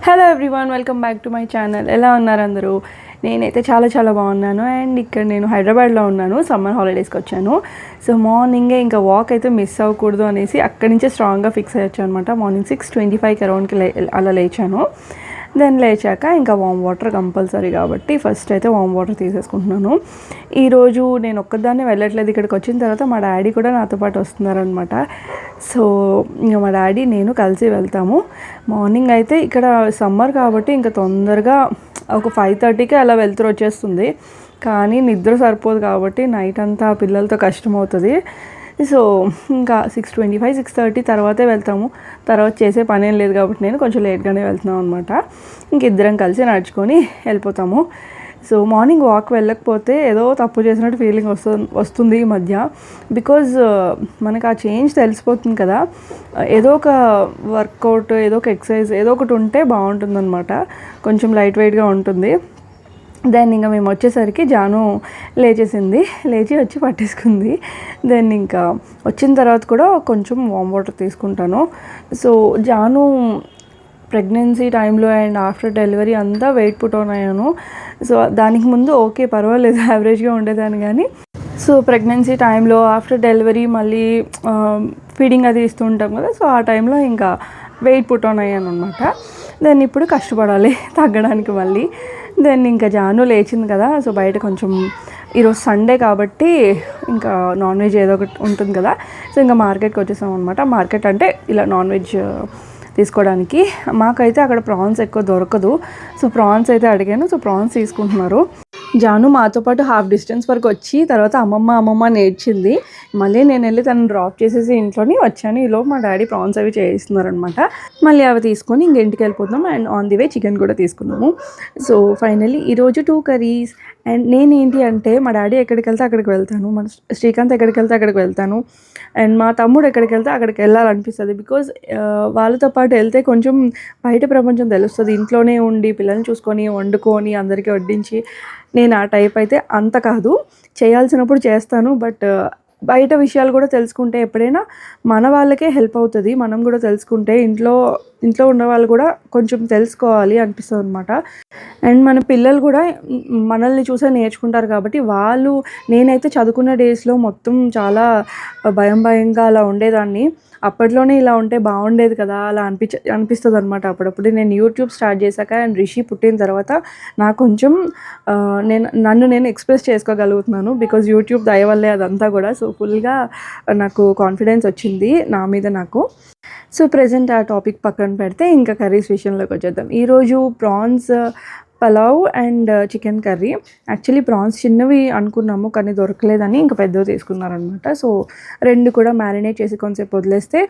Hello everyone, welcome back to my channel. ఎలా ఉన్నారు అందరూ? నేనైతే చాలా బాగున్నాను. అండ్ ఇక్కడ నేను హైదరాబాద్లో ఉన్నాను, సమ్మర్ హాలిడేస్కి వచ్చాను. సో మార్నింగే ఇంకా వాక్ అయితే మిస్ అవ్వకూడదు అనేసి అక్కడి నుంచే స్ట్రాంగ్గా ఫిక్స్ అయ్యొచ్చు అనమాట. మార్నింగ్ 6:25 అరౌండ్కి అలా లేచాను. దెన్ లేచాక ఇంకా వామ్ వాటర్ కంపల్సరీ కాబట్టి ఫస్ట్ అయితే వామ్ వాటర్ తీసేసుకుంటున్నాను. ఈరోజు నేను ఒక్కదాన్నే వెళ్ళట్లేదు. ఇక్కడికి వచ్చిన తర్వాత మా డాడీ కూడా నాతో పాటు వస్తున్నారనమాట. సో ఇంకా మా డాడీ నేను కలిసి వెళ్తాము. మార్నింగ్ అయితే ఇక్కడ సమ్మర్ కాబట్టి ఇంకా తొందరగా ఒక 5:30కే అలా వెళ్తురు వచ్చేస్తుంది. కానీ నిద్ర సరిపోదు కాబట్టి నైట్ అంతా పిల్లలతో కష్టమవుతుంది. సో ఇంకా 6:25, 6:30 తర్వాతే వెళ్తాము. తర్వాత చేసే పని ఏం లేదు కాబట్టి నేను కొంచెం లేట్గానే వెళ్తున్నాను అనమాట. ఇంకిద్దరం కలిసి నడుచుకొని వెళ్ళిపోతాము. సో మార్నింగ్ వాక్ వెళ్ళకపోతే ఏదో తప్పు చేసినట్టు ఫీలింగ్ వస్తుంది ఈ మధ్య. బికాజ్ మనకు ఆ చేంజ్ తెలిసిపోతుంది కదా. ఏదో ఒక వర్కౌట్, ఏదో ఒక ఎక్సర్సైజ్, ఏదో ఒకటి ఉంటే బాగుంటుంది అనమాట. కొంచెం లైట్ వెయిట్గా ఉంటుంది. దెన్ ఇంకా మేము వచ్చేసరికి జాను లేచి వచ్చి పట్టేసుకుంది. దెన్ ఇంకా వచ్చిన తర్వాత కూడా కొంచెం వామ్ వాటర్ తీసుకుంటాను. సో జాను ప్రెగ్నెన్సీ టైంలో అండ్ ఆఫ్టర్ డెలివరీ అంతా వెయిట్ పుట్ ఆన్ అయ్యాను. సో దానికి ముందు ఓకే పర్వాలేదు, యావరేజ్గా ఉండేదాన్ని. కానీ సో ప్రెగ్నెన్సీ టైంలో ఆఫ్టర్ డెలివరీ మళ్ళీ ఫీడింగ్ అది ఇస్తూ ఉంటాం కదా. సో ఆ టైంలో ఇంకా వెయిట్ పుట్ ఆన్ అయ్యాను అనమాట. దెన్ ఇప్పుడు కష్టపడాలి తగ్గడానికి మళ్ళీ. దెన్ ఇంకా జాను లేచింది కదా. సో బయట కొంచెం ఈరోజు సండే కాబట్టి ఇంకా నాన్ వెజ్ ఏదో ఒకటి ఉంటుంది కదా. సో ఇంకా మార్కెట్కి వచ్చేసాం అనమాట. మార్కెట్ అంటే ఇలా నాన్ వెజ్ తీసుకోవడానికి. మాకైతే అక్కడ ప్రాన్స్ ఎక్కువ దొరకదు. సో ప్రాన్స్ అయితే అడిగాను. సో ప్రాన్స్ తీసుకుంటున్నారు. జాను మాతో పాటు హాఫ్ డిస్టెన్స్ వరకు వచ్చి తర్వాత అమ్మమ్మ నేర్చింది. మళ్ళీ నేను వెళ్ళి తను డ్రాప్ చేసేసి ఇంట్లోని వచ్చాను. ఈలో మా డాడీ ప్రాన్స్ అవి చేయిస్తున్నారనమాట. మళ్ళీ అవి తీసుకొని ఇంక ఇంటికి వెళ్ళిపోతున్నాం. And on the way chicken కూడా తీసుకున్నాము. సో ఫైనల్లీ ఈరోజు 2 కర్రీస్. అండ్ నేనేంటి అంటే మా డాడీ ఎక్కడికి వెళ్తే అక్కడికి వెళ్తాను, మన శ్రీకాంత్ ఎక్కడికి వెళ్తే అక్కడికి వెళ్తాను, అండ్ మా తమ్ముడు ఎక్కడికి వెళ్తే అక్కడికి వెళ్ళాలనిపిస్తుంది. బికాజ్ వాళ్ళతో పాటు వెళ్తే కొంచెం బయట ప్రపంచం తెలుస్తుంది. ఇంట్లోనే ఉండి పిల్లల్ని చూసుకొని వండుకొని అందరికీ వడ్డించి నేను ఆ టైప్ అయితే అంత కాదు. చేయాల్సినప్పుడు చేస్తాను. బట్ బయట విషయాలు కూడా తెలుసుకుంటే ఎప్పుడైనా మన వాళ్ళకే హెల్ప్ అవుతుంది. మనం కూడా తెలుసుకుంటే ఇంట్లో ఉన్న వాళ్ళు కూడా కొంచెం తెలుసుకోవాలి అనిపిస్తుంది అనమాట. అండ్ మన పిల్లలు కూడా మనల్ని చూసే నేర్చుకుంటారు కాబట్టి నేనైతే చదువుకున్న డేస్లో మొత్తం చాలా భయంగా అలా ఉండేదాన్ని. అప్పట్లోనే ఇలా ఉంటే బాగుండేది కదా అలా అనిపిస్తుంది అనమాట అప్పుడప్పుడు. నేను యూట్యూబ్ స్టార్ట్ చేశాక అండ్ రిషి పుట్టిన తర్వాత నాకు కొంచెం నన్ను నేను ఎక్స్ప్రెస్ చేసుకోగలుగుతున్నాను. బికాజ్ యూట్యూబ్ దయ వల్లే అదంతా కూడా. సో ఫుల్గా నాకు కాన్ఫిడెన్స్ వచ్చింది నా మీద నాకు. సో ప్రెజెంట్ ఆ టాపిక్ పక్కన పెడితే ఇంకా కర్రీస్ విషయంలోకి వచ్చేద్దాం. ఈరోజు prawns pulao and chicken curry. Actually prawns చిన్నవి అనుకున్నాము కానీ దొరకలేదని ఇంకా పెద్దవి తీసుకున్నారనమాట. సో 2 కూడా మ్యారినేట్ చేసి కొంచెంసేపు వదిలేస్తే,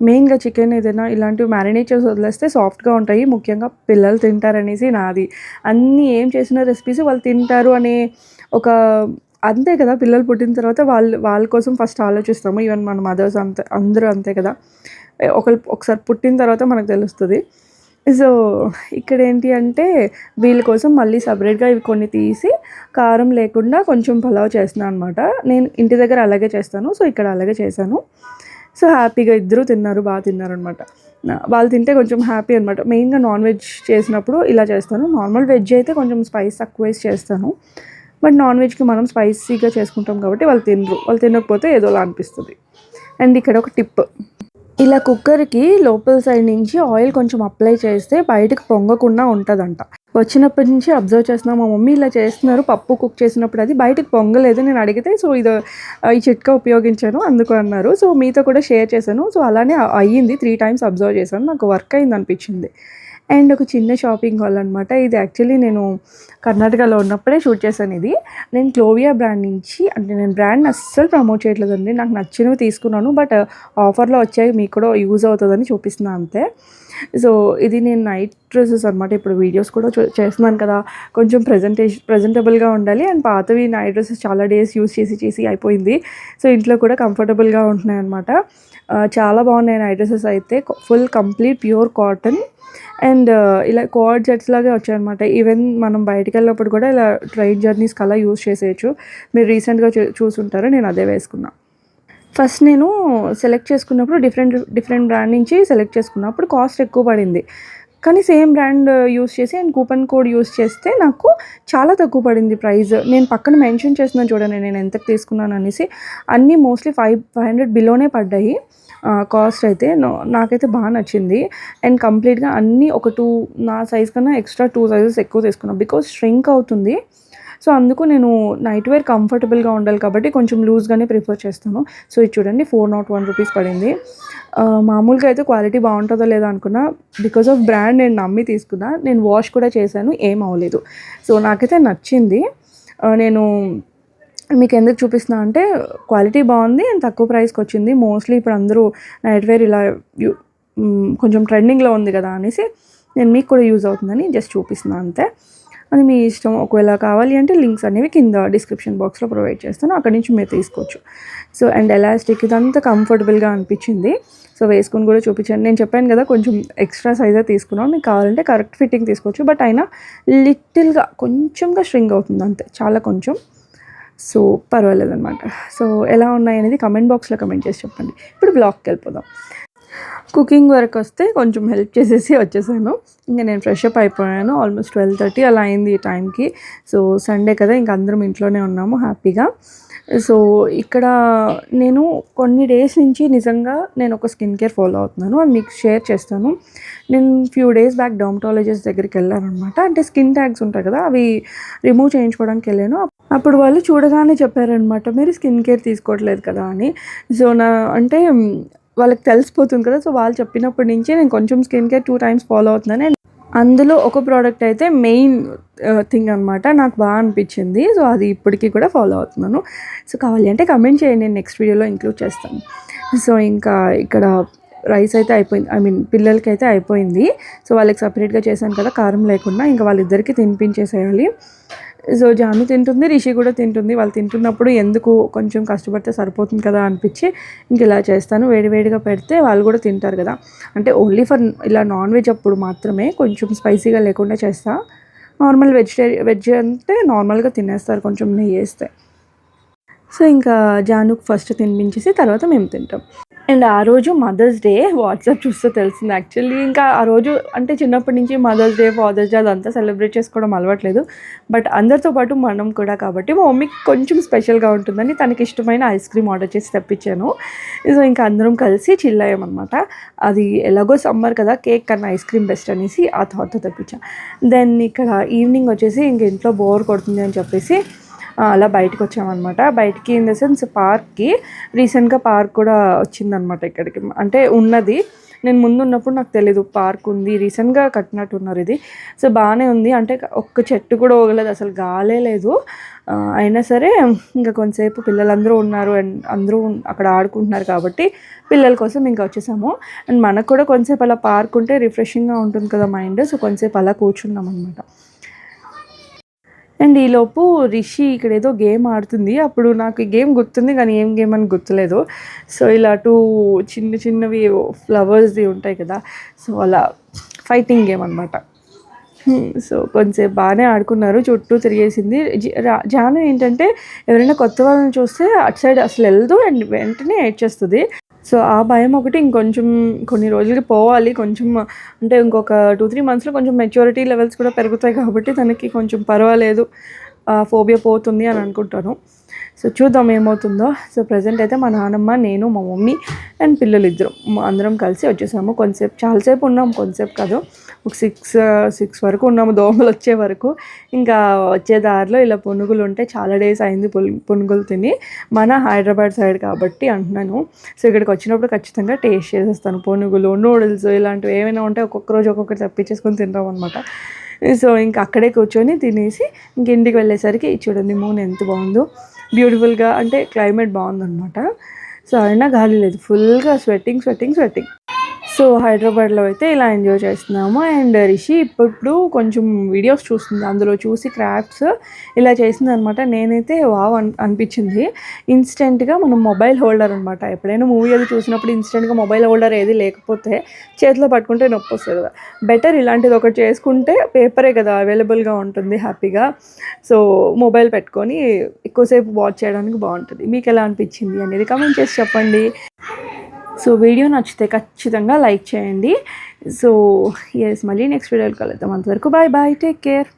మెయిన్గా చికెన్ ఏదైనా ఇలాంటివి మ్యారినేట్ చేసి వదిలేస్తే సాఫ్ట్గా ఉంటాయి. ముఖ్యంగా పిల్లలు తింటారనేసి నాది. అన్నీ ఏం చేసిన రెసిపీస్ వాళ్ళు తింటారు అనే ఒక అంతే కదా. పిల్లలు పుట్టిన తర్వాత వాళ్ళ కోసం ఫస్ట్ ఆలోచిస్తాము. ఈవెన్ మన మదర్స్ అందరూ అంతే కదా. ఒకసారి పుట్టిన తర్వాత మనకు తెలుస్తుంది. సో ఇక్కడ ఏంటి అంటే వీళ్ళ కోసం మళ్ళీ సపరేట్గా ఇవి కొన్ని తీసి కారం లేకుండా కొంచెం పలావ్ చేస్తున్నాను అనమాట. నేను ఇంటి దగ్గర అలాగే చేస్తాను. సో ఇక్కడ అలాగే చేశాను. సో హ్యాపీగా ఇద్దరు తిన్నారు, బాగా తిన్నారు అనమాట. వాళ్ళు తింటే కొంచెం హ్యాపీ అనమాట. మెయిన్గా నాన్ వెజ్ చేసినప్పుడు ఇలా చేస్తాను. నార్మల్ వెజ్ అయితే కొంచెం స్పైస్ తక్కువ వేసి చేస్తాను. బట్ నాన్ వెజ్కి మనం స్పైసీగా చేసుకుంటాం కాబట్టి వాళ్ళు తినకపోతే ఏదోలా అనిపిస్తుంది. అండ్ ఇక్కడ ఒక టిప్, ఇలా కుక్కర్కి లోపల సైడ్ నుంచి ఆయిల్ కొంచెం అప్లై చేస్తే బయటకు పొంగకుండా ఉంటుందంట. వచ్చినప్పటి నుంచి అబ్జర్వ్ చేస్తున్నాం. మా మమ్మీ ఇలా చేస్తున్నారు పప్పు కుక్ చేసినప్పుడు, అది బయటకు పొంగలేదు. నేను అడిగితే సో ఈ చిట్కా ఉపయోగించాను అందుకు అన్నారు. సో మీతో కూడా షేర్ చేశాను. సో అలానే అయ్యింది. 3 times అబ్జర్వ్ చేశాను. నాకు వర్క్ అయింది అనిపించింది. అండ్ ఒక చిన్న షాపింగ్ హాల్ అనమాట ఇది. యాక్చువల్లీ నేను కర్ణాటకలో ఉన్నప్పుడే షూట్ చేశాను ఇది. నేను క్లోవియా బ్రాండ్ నుంచి, అంటే నేను బ్రాండ్ అస్సలు ప్రమోట్ చేయట్లేదండి, నాకు నచ్చినవి తీసుకున్నాను. బట్ ఆఫర్లో వచ్చాయి, మీకు కూడా యూజ్ అవుతుందని చూపిస్తున్నాను అంతే. సో ఇది నేను నైట్ డ్రెస్సెస్ అనమాట. ఇప్పుడు వీడియోస్ కూడా చేస్తున్నాను కదా, కొంచెం ప్రజెంటబుల్గా ఉండాలి. అండ్ పాతవి నైట్ డ్రెస్సెస్ చాలా డేస్ యూజ్ చేసి అయిపోయింది. సో ఇంట్లో కూడా కంఫర్టబుల్గా ఉంటున్నాయి అనమాట. చాలా బాగున్నాయి నైట్ డ్రెస్సెస్ అయితే. Full complete pure cotton. And ఇలా కోఆర్డ్ సెట్స్ లాగే వచ్చాయన్నమాట. ఈవెన్ మనం బయటికి వెళ్ళినప్పుడు కూడా ఇలా ట్రైన్ జర్నీస్కి అలా యూజ్ చేసేయచ్చు. మీరు రీసెంట్గా చూసుంటారు, నేను అదే వేసుకున్నా. ఫస్ట్ నేను సెలెక్ట్ చేసుకున్నప్పుడు డిఫరెంట్ బ్రాండ్ నుంచి సెలెక్ట్ చేసుకున్నప్పుడు కాస్ట్ ఎక్కువ పడింది. కానీ సేమ్ బ్రాండ్ యూస్ చేసి అండ్ కూపన్ కోడ్ యూస్ చేస్తే నాకు చాలా తక్కువ పడింది ప్రైస్. నేను పక్కన మెన్షన్ చేస్తున్నాను చూడండి నేను ఎంతకు తీసుకున్నాను అనేసి. అన్నీ మోస్ట్లీ 500 బిలోనే పడ్డాయి కాస్ట్ అయితే. నాకైతే బాగా నచ్చింది. అండ్ కంప్లీట్గా అన్నీ ఒక 2 నా సైజ్ కన్నా ఎక్స్ట్రా 2 సైజెస్ ఎక్కువ తీసుకున్నాను బికాజ్ ష్రింక్ అవుతుంది. సో అందుకు నేను నైట్ వేర్ కంఫర్టబుల్గా ఉండాలి కాబట్టి కొంచెం లూజ్గానే ప్రిఫర్ చేస్తాను. సో ఇది చూడండి 401 రూపీస్ పడింది. మామూలుగా అయితే క్వాలిటీ బాగుంటుందో లేదో అనుకున్నా. బికాజ్ ఆఫ్ బ్రాండ్ నేను నమ్మి తీసుకున్నా. నేను వాష్ కూడా చేశాను, ఏం అవ్వలేదు. సో నాకైతే నచ్చింది. నేను మీకు ఎందుకు చూపిస్తున్నా అంటే క్వాలిటీ బాగుంది అండ్ తక్కువ ప్రైస్కి వచ్చింది. మోస్ట్లీ ఇప్పుడు అందరూ నైట్ వేర్ ఇలా కొంచెం ట్రెండింగ్లో ఉంది కదా అనేసి నేను మీకు కూడా యూజ్ అవుతుందని జస్ట్ చూపిస్తున్నాను అంతే. అది మీ ఇష్టం. ఒకవేళ కావాలి అంటే లింక్స్ అనేవి కింద డిస్క్రిప్షన్ బాక్స్లో ప్రొవైడ్ చేస్తాను, అక్కడి నుంచి మీరు తీసుకోవచ్చు. సో అండ్ ఎలాస్టిక్ ఇదంతా కంఫర్టబుల్గా అనిపించింది. సో వేసుకొని కూడా చూపించాను. నేను చెప్పాను కదా కొంచెం ఎక్స్ట్రా సైజే తీసుకున్నాను. మీకు కావాలంటే కరెక్ట్ ఫిట్టింగ్ తీసుకోవచ్చు. బట్ అయినా లిటిల్గా కొంచెంగా స్ట్రింగ్ అవుతుంది అంతే, చాలా కొంచెం. సో పర్వాలేదన్నమాట. సో ఎలా ఉన్నాయి అనేది కమెంట్ బాక్స్లో కమెంట్ చేసి చెప్పండి. ఇప్పుడు బ్లాగ్కి వెళ్ళిపోదాం. కుకింగ్ వరకు వస్తే కొంచెం హెల్ప్ చేసేసి వచ్చేసాను. ఇంకా నేను ఫ్రెష్ అప్ అయిపోయాను. ఆల్మోస్ట్ 12:30 అలా అయింది ఈ టైంకి. సో సండే కదా ఇంక అందరం ఇంట్లోనే ఉన్నాము హ్యాపీగా. సో ఇక్కడ నేను కొన్ని డేస్ నుంచి నిజంగా నేను ఒక స్కిన్ కేర్ ఫాలో అవుతున్నాను, అది మీకు షేర్ చేస్తాను. నేను ఫ్యూ డేస్ బ్యాక్ డర్మటాలజిస్ట్ దగ్గరికి వెళ్ళానమాట. అంటే స్కిన్ ట్యాగ్స్ ఉంటాయి కదా, అవి రిమూవ్ చేయించుకోవడానికి వెళ్ళాను. అప్పుడు వాళ్ళు చూడగానే చెప్పారనమాట, మీరు స్కిన్ కేర్ తీసుకోవట్లేదు కదా అని. సో అంటే వాళ్ళకి తెలిసిపోతుంది కదా. సో వాళ్ళు చెప్పినప్పటి నుంచి నేను కొంచెం స్కిన్ కేర్ 2 టైమ్స్ ఫాలో అవుతున్నాను. అండ్ అందులో ఒక ప్రోడక్ట్ అయితే మెయిన్ థింగ్ అనమాట, నాకు బాగా అనిపించింది. సో అది ఇప్పటికీ కూడా ఫాలో అవుతున్నాను. సో కావాలి అంటే కమెంట్ చేయండి, నేను నెక్స్ట్ వీడియోలో ఇంక్లూడ్ చేస్తాను. సో ఇంకా ఇక్కడ రైస్ అయితే అయిపోయింది, పిల్లలకి అయితే అయిపోయింది. సో వాళ్ళకి సపరేట్గా చేశాను కదా కారం లేకుండా, ఇంకా వాళ్ళిద్దరికీ తినిపించేసేయాలి. సో జాను తింటుంది, రిషి కూడా తింటుంది. వాళ్ళు తింటున్నప్పుడు ఎందుకు కొంచెం కష్టపడితే సరిపోతుంది కదా అనిపించి ఇంక ఇలా చేస్తాను. వేడివేడిగా పెడితే వాళ్ళు కూడా తింటారు కదా. అంటే ఓన్లీ ఫర్ ఇలా నాన్ వెజ్ అప్పుడు మాత్రమే కొంచెం స్పైసీగా లేకుండా చేస్తా. నార్మల్ వెజ్ అంటే నార్మల్గా తినేస్తారు కొంచెం నెయ్యి వేస్తే. సో ఇంకా జానుకు ఫస్ట్ తినిపించేసి తర్వాత మేము తింటాం. అండ్ ఆ రోజు మదర్స్ డే వాట్సాప్ చూస్తే తెలిసింది. యాక్చువల్లీ ఇంకా ఆ రోజు అంటే చిన్నప్పటి నుంచి మదర్స్ డే, ఫాదర్స్ డే అదంతా సెలబ్రేట్ చేసుకోవడం అలవాట్లేదు. బట్ అందరితో పాటు మనం కూడా కాబట్టి మా మమ్మీకి కొంచెం స్పెషల్గా ఉంటుందని తనకి ఇష్టమైన ఐస్ క్రీమ్ ఆర్డర్ చేసి తెప్పించాను. సో ఇంకా అందరం కలిసి చిల్ అయ్యామన్నమాట. అది ఎలాగో సమ్మర్ కదా, కేక్ కన్నా ఐస్ క్రీమ్ బెస్ట్ అనేసి ఆ థాట్తో తెప్పించాను. దెన్ ఇక్కడ ఈవినింగ్ వచ్చేసి ఇంక ఇంట్లో బోర్ కొడుతుంది అని చెప్పేసి అలా బయటకు వచ్చామన్నమాట. బయటికి ఇన్ ద సెన్స్ పార్క్కి. రీసెంట్గా పార్క్ కూడా వచ్చిందనమాట ఇక్కడికి, అంటే ఉన్నది. నేను ముందు ఉన్నప్పుడు నాకు తెలీదు పార్క్ ఉంది, రీసెంట్గా కట్టినట్టు ఉన్నారు ఇది. సో బాగానే ఉంది, అంటే ఒక్క చెట్టు కూడా ఊగలేదు, అసలు గాలే లేదు. అయినా సరే ఇంకా కొంతసేపు పిల్లలందరూ ఉన్నారు అండ్ అందరూ అక్కడ ఆడుకుంటున్నారు కాబట్టి పిల్లల కోసం ఇంకా వచ్చేసాము. అండ్ మనకు కూడా కొంతసేపు అలా పార్క్ ఉంటే రిఫ్రెషింగ్గా ఉంటుంది కదా మైండ్. సో కొంతసేపు అలా కూర్చున్నాం అనమాట. అండ్ ఈలోపు రిషి ఇక్కడ ఏదో గేమ్ ఆడుతుంది. అప్పుడు నాకు ఈ గేమ్ గుర్తుంది కానీ ఏం గేమ్ అని గుర్తులేదు. సో ఇలా 2 చిన్నవి ఫ్లవర్స్ది ఉంటాయి కదా, సో అలా ఫైటింగ్ గేమ్ అనమాట. సో కొంచెంసేపు బాగానే ఆడుకున్నారు, చుట్టూ తిరిగేసింది. జాను ఏంటంటే ఎవరైనా కొత్త వాళ్ళని చూస్తే అటు సైడ్ అసలు వెళ్ళదు అండ్ వెంటనే ఏడ్చేస్తుంది. సో ఆ భయం ఒకటి ఇంకొంచెం కొన్ని రోజులకి పోవాలి. కొంచెం అంటే ఇంకొక 2-3 మంత్స్లో కొంచెం మెచ్యూరిటీ లెవెల్స్ కూడా పెరుగుతాయి కాబట్టి తనకి కొంచెం పర్వాలేదు, ఫోబియా పోతుంది అని అనుకుంటాను. సో చూద్దాం ఏమవుతుందో. సో ప్రజెంట్ అయితే మా నాన్నమ్మ, నేను, మా మమ్మీ అండ్ పిల్లలు ఇద్దరు అందరం కలిసి వచ్చేసాము. కొంతసేపు చాలాసేపు ఉన్నాము, కొంతసేపు కాదు, ఒక 6 వరకు ఉన్నాము, దోమలు వచ్చే వరకు. ఇంకా వచ్చే దారిలో ఇలా పునుగులు ఉంటే చాలా డేస్ అయింది పునుగులు తిని, మన హైదరాబాద్ సైడ్ కాబట్టి అంటున్నాను. సో ఇక్కడికి వచ్చినప్పుడు ఖచ్చితంగా టేస్ట్ చేసేస్తాను. పునుగులు, నూడిల్స్ ఇలాంటివి ఏమైనా ఉంటే ఒక్కొక్క రోజు ఒక్కొక్కటి తెప్పించేసుకొని తింటాం అనమాట. సో ఇంకా అక్కడే కూర్చొని తినేసి ఇంక ఇంటికి వెళ్ళేసరికి చూడండి మూన్ ఎంత బాగుందో, బ్యూటిఫుల్గా, అంటే క్లైమేట్ బాగుందన్నమాట. సో అయినా గాలి లేదు, ఫుల్గా స్వెట్టింగ్. సో హైదరాబాద్లో అయితే ఇలా ఎంజాయ్ చేస్తున్నాము. అండ్ రిషి ఇప్పుడు కొంచెం వీడియోస్ చూస్తుంది, అందులో చూసి క్రాఫ్ట్స్ ఇలా చేసింది అనమాట. నేనైతే వావ్ అనిపించింది. ఇన్స్టెంట్గా మనం మొబైల్ హోల్డర్ అనమాట, ఎప్పుడైనా మూవీ అది చూసినప్పుడు ఇన్స్టెంట్గా మొబైల్ హోల్డర్ ఏది లేకపోతే చేతిలో పట్టుకుంటే నొప్పి వస్తుంది కదా, బెటర్ ఇలాంటిది ఒకటి చేసుకుంటే పేపరే కదా అవైలబుల్గా ఉంటుంది హ్యాపీగా. సో మొబైల్ పెట్టుకొని ఎక్కువసేపు వాచ్ చేయడానికి బాగుంటుంది. మీకు ఎలా అనిపించింది అనేది కామెంట్ చేసి చెప్పండి. సో వీడియో నచ్చితే ఖచ్చితంగా లైక్ చేయండి. సో ఎస్, మళ్ళీ నెక్స్ట్ వీడియోలో కలుద్దాం. అంతవరకు బాయ్ బాయ్, టేక్ కేర్.